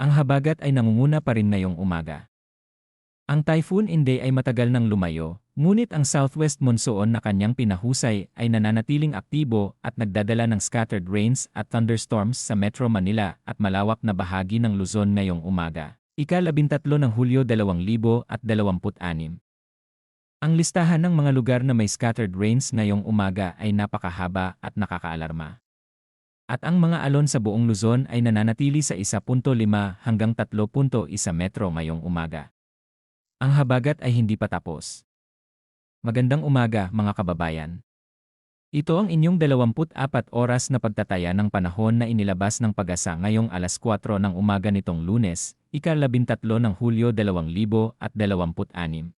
Ang habagat ay nangunguna pa rin ngayong umaga. Ang Typhoon Inde ay matagal nang lumayo, ngunit ang southwest monsoon na kanyang pinahusay ay nananatiling aktibo at nagdadala ng scattered rains at thunderstorms sa Metro Manila at malawak na bahagi ng Luzon ngayong umaga. Ika-13 ng Hulyo 2026. Ang listahan ng mga lugar na may scattered rains ngayong umaga ay napakahaba at nakakaalarma. At ang mga alon sa buong Luzon ay nananatili sa 1.5 hanggang 3.1 metro ngayong umaga. Ang habagat ay hindi pa tapos. Magandang umaga mga kababayan. Ito ang inyong 24 oras na pagtataya ng panahon na inilabas ng Pag-asa ngayong alas 4 ng umaga nitong Lunes, ika-13 ng Hulyo 2026.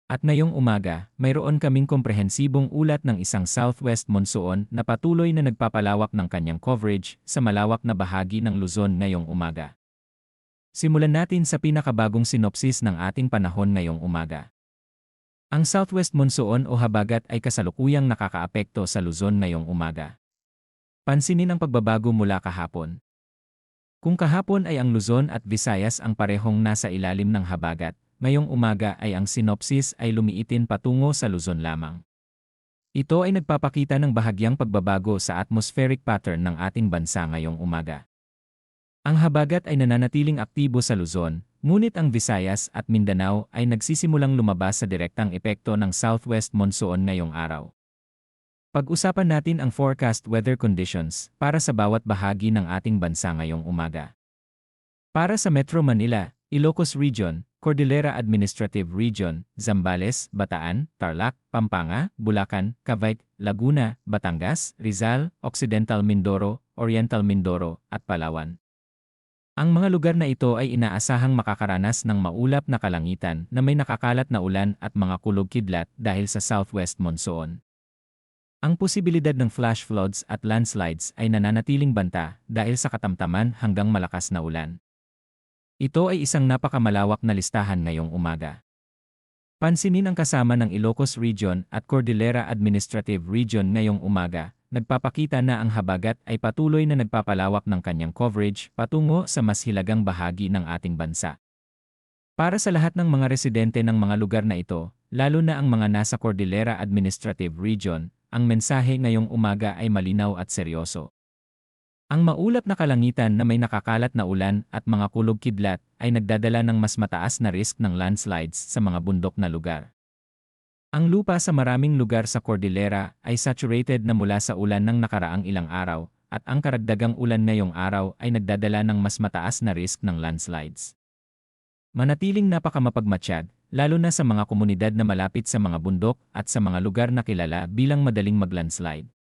At ngayong umaga, mayroon kaming komprehensibong ulat ng isang southwest monsoon na patuloy na nagpapalawak ng kanyang coverage sa malawak na bahagi ng Luzon ngayong umaga. Simulan natin sa pinakabagong sinopsis ng ating panahon ngayong umaga. Ang southwest monsoon o habagat ay kasalukuyang nakakaapekto sa Luzon ngayong umaga. Pansinin ang pagbabago mula kahapon. Kung kahapon ay ang Luzon at Visayas ang parehong nasa ilalim ng habagat, ngayong umaga ay ang sinopsis ay lumiitin patungo sa Luzon lamang. Ito ay nagpapakita ng bahagyang pagbabago sa atmospheric pattern ng ating bansa ngayong umaga. Ang habagat ay nananatiling aktibo sa Luzon, ngunit ang Visayas at Mindanao ay nagsisimulang lumabas sa direktang epekto ng southwest monsoon ngayong araw. Pag-usapan natin ang forecast weather conditions para sa bawat bahagi ng ating bansa ngayong umaga. Para sa Metro Manila, Ilocos Region, Cordillera Administrative Region, Zambales, Bataan, Tarlac, Pampanga, Bulacan, Cavite, Laguna, Batangas, Rizal, Occidental Mindoro, Oriental Mindoro, at Palawan. Ang mga lugar na ito ay inaasahang makakaranas ng maulap na kalangitan na may nakakalat na ulan at mga kulog-kidlat dahil sa southwest monsoon. Ang posibilidad ng flash floods at landslides ay nananatiling banta dahil sa katamtaman hanggang malakas na ulan. Ito ay isang napakamalawak na listahan ngayong umaga. Pansinin ang kasama ng Ilocos Region at Cordillera Administrative Region ngayong umaga. Nagpapakita na ang habagat ay patuloy na nagpapalawak ng kanyang coverage patungo sa mas hilagang bahagi ng ating bansa. Para sa lahat ng mga residente ng mga lugar na ito, lalo na ang mga nasa Cordillera Administrative Region, ang mensahe ngayong umaga ay malinaw at seryoso. Ang maulap na kalangitan na may nakakalat na ulan at mga kulog-kidlat ay nagdadala ng mas mataas na risk ng landslides sa mga bundok na lugar. Ang lupa sa maraming lugar sa Cordillera ay saturated na mula sa ulan ng nakaraang ilang araw, at ang karagdagang ulan ngayong araw ay nagdadala ng mas mataas na risk ng landslides. Manatiling napakamapagmatsyag, lalo na sa mga komunidad na malapit sa mga bundok at sa mga lugar na kilala bilang madaling maglandslide.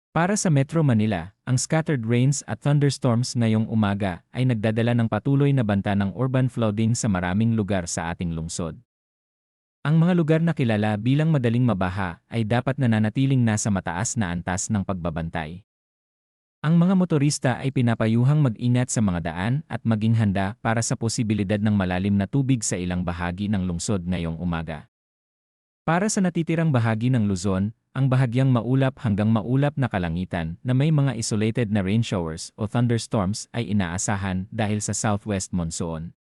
Para sa Metro Manila, ang scattered rains at thunderstorms ngayong umaga ay nagdadala ng patuloy na banta ng urban flooding sa maraming lugar sa ating lungsod. Ang mga lugar na kilala bilang madaling mabaha ay dapat nananatiling nasa mataas na antas ng pagbabantay. Ang mga motorista ay pinapayuhang mag-ingat sa mga daan at maging handa para sa posibilidad ng malalim na tubig sa ilang bahagi ng lungsod ngayong umaga. Para sa natitirang bahagi ng Luzon, ang bahagyang maulap hanggang maulap na kalangitan na may mga isolated na rain showers o thunderstorms ay inaasahan dahil sa southwest monsoon.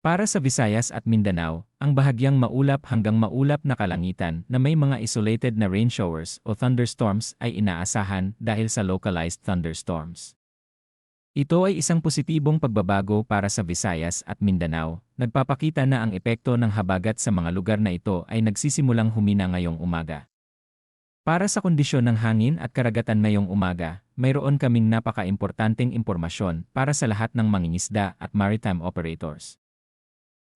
Para sa Visayas at Mindanao, ang bahagyang maulap hanggang maulap na kalangitan na may mga isolated na rain showers o thunderstorms ay inaasahan dahil sa localized thunderstorms. Ito ay isang positibong pagbabago para sa Visayas at Mindanao. Nagpapakita na ang epekto ng habagat sa mga lugar na ito ay nagsisimulang humina ngayong umaga. Para sa kondisyon ng hangin at karagatan ngayong umaga, mayroon kaming napaka-importanteng impormasyon para sa lahat ng mangingisda at maritime operators.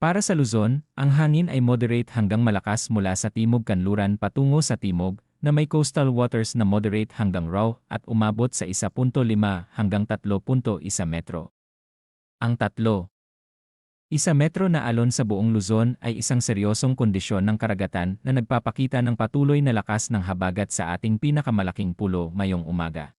Para sa Luzon, ang hangin ay moderate hanggang malakas mula sa timog kanluran patungo sa timog, na may coastal waters na moderate hanggang raw at umabot sa 1.5 hanggang 3.1 metro. Ang 3.1 metro na alon sa buong Luzon ay isang seryosong kondisyon ng karagatan na nagpapakita ng patuloy na lakas ng habagat sa ating pinakamalaking pulo ngayong umaga.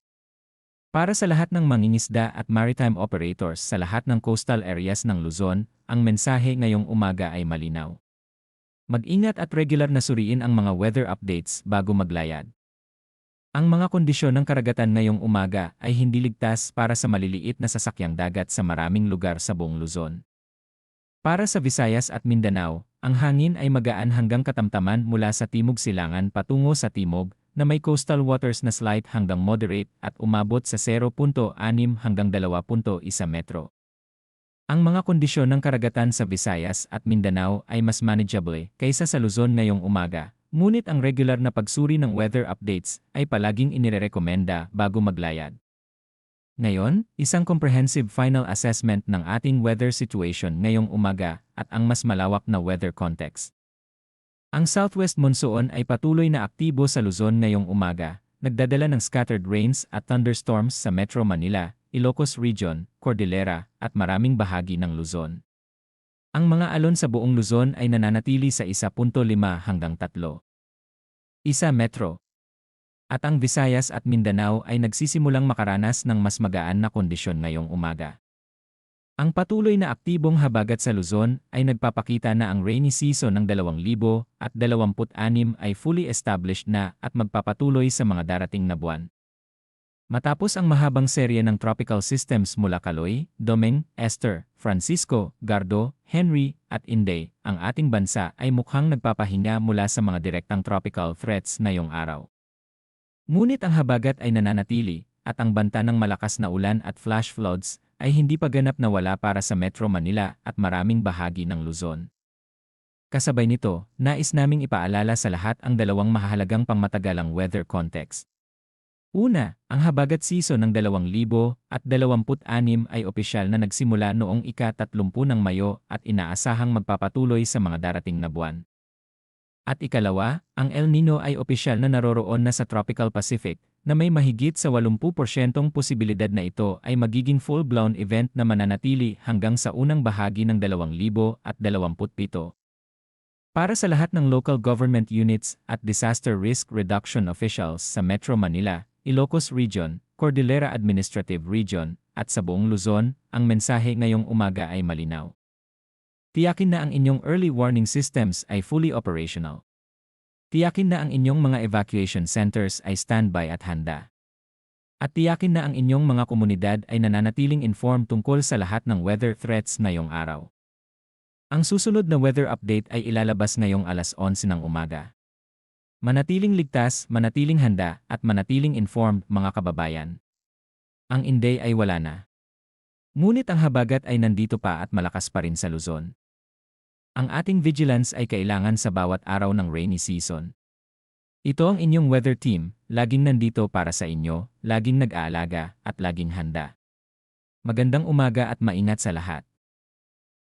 Para sa lahat ng mangingisda at maritime operators sa lahat ng coastal areas ng Luzon, ang mensahe ngayong umaga ay malinaw. Mag-ingat at regular na suriin ang mga weather updates bago maglayad. Ang mga kondisyon ng karagatan ngayong umaga ay hindi ligtas para sa maliliit na sasakyang dagat sa maraming lugar sa buong Luzon. Para sa Visayas at Mindanao, ang hangin ay magaan hanggang katamtaman mula sa timog silangan patungo sa timog, na may coastal waters na slight hanggang moderate at umabot sa 0.6 hanggang 2.1 metro. Ang mga kondisyon ng karagatan sa Visayas at Mindanao ay mas manageable kaysa sa Luzon ngayong umaga, ngunit ang regular na pagsuri ng weather updates ay palaging inirekomenda bago maglayad. Ngayon, isang comprehensive final assessment ng ating weather situation ngayong umaga at ang mas malawak na weather context. Ang southwest monsoon ay patuloy na aktibo sa Luzon ngayong umaga, nagdadala ng scattered rains at thunderstorms sa Metro Manila, Ilocos Region, Cordillera, at maraming bahagi ng Luzon. Ang mga alon sa buong Luzon ay nananatili sa 1.5 hanggang 3. Metro. At ang Visayas at Mindanao ay nagsisimulang makaranas ng mas magaan na kondisyon ngayong umaga. Ang patuloy na aktibong habagat sa Luzon ay nagpapakita na ang rainy season ng 2026 ay fully established na at magpapatuloy sa mga darating na buwan. Matapos ang mahabang serye ng tropical systems mula Caloy, Domeng, Esther, Francisco, Gardo, Henry, at Inday, ang ating bansa ay mukhang nagpapahinga mula sa mga direktang tropical threats ngayong araw. Ngunit ang habagat ay nananatili, at ang banta ng malakas na ulan at flash floods ay hindi pa ganap na wala para sa Metro Manila at maraming bahagi ng Luzon. Kasabay nito, nais naming ipaalala sa lahat ang dalawang mahalagang pangmatagalang weather context. Una, ang habagat season ng 2026 ay opisyal na nagsimula noong ika-30 ng Mayo at inaasahang magpapatuloy sa mga darating na buwan. At ikalawa, ang El Nino ay opisyal na naroroon na sa Tropical Pacific, na may mahigit sa 80% posibilidad na ito ay magiging full-blown event na mananatili hanggang sa unang bahagi ng 2027. Para sa lahat ng local government units at disaster risk reduction officials sa Metro Manila, Ilocos Region, Cordillera Administrative Region, at sa buong Luzon, ang mensahe ngayong umaga ay malinaw. Tiyakin na ang inyong early warning systems ay fully operational. Tiyakin na ang inyong mga evacuation centers ay standby at handa. At tiyakin na ang inyong mga komunidad ay nananatiling informed tungkol sa lahat ng weather threats ngayong araw. Ang susunod na weather update ay ilalabas ngayong alas 11 ng umaga. Manatiling ligtas, manatiling handa, at manatiling informed mga kababayan. Ang Inday ay wala na. Ngunit ang habagat ay nandito pa at malakas pa rin sa Luzon. Ang ating vigilance ay kailangan sa bawat araw ng rainy season. Ito ang inyong weather team, laging nandito para sa inyo, laging nag-aalaga, at laging handa. Magandang umaga at maingat sa lahat.